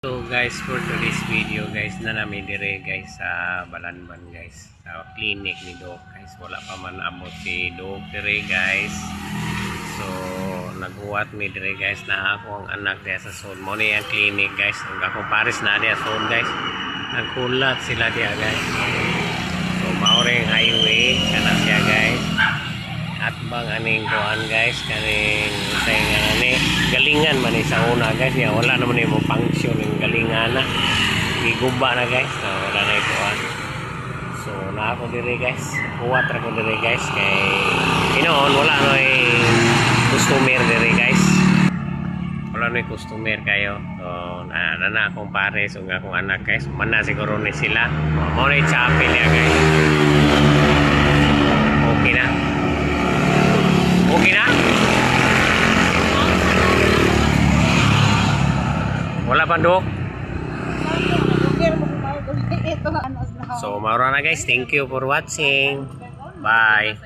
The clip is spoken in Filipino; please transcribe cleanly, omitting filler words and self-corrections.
So guys, for today's video guys, na namin dire guys sa Balanban guys, sa clinic ni Doc guys. Wala pa man abot si Doc dire guys. So naghuwat mi dire guys na ako ang anak diya sa Son. Mo ni ang clinic guys. Ang akong pares na diya Son guys. Nagkulat sila diya guys. So maoring highway kana siya guys. At bang aning kuan guys, kaning say nga ani galingan man sa una guys, ya wala naman mo function ng galingan na giguba na guys. So, wala na ikuan. So na ako dire guys, kuwat ra ko dire guys kay inoon wala no customer dire guys. Wala no customer kayo. So na akong pares ug akong anak guys, man na siguro ni sila. Mo na chapel ya guys. Okay na. Okay na? Wala pa, Dok? So, maura na guys. Thank you for watching. Bye.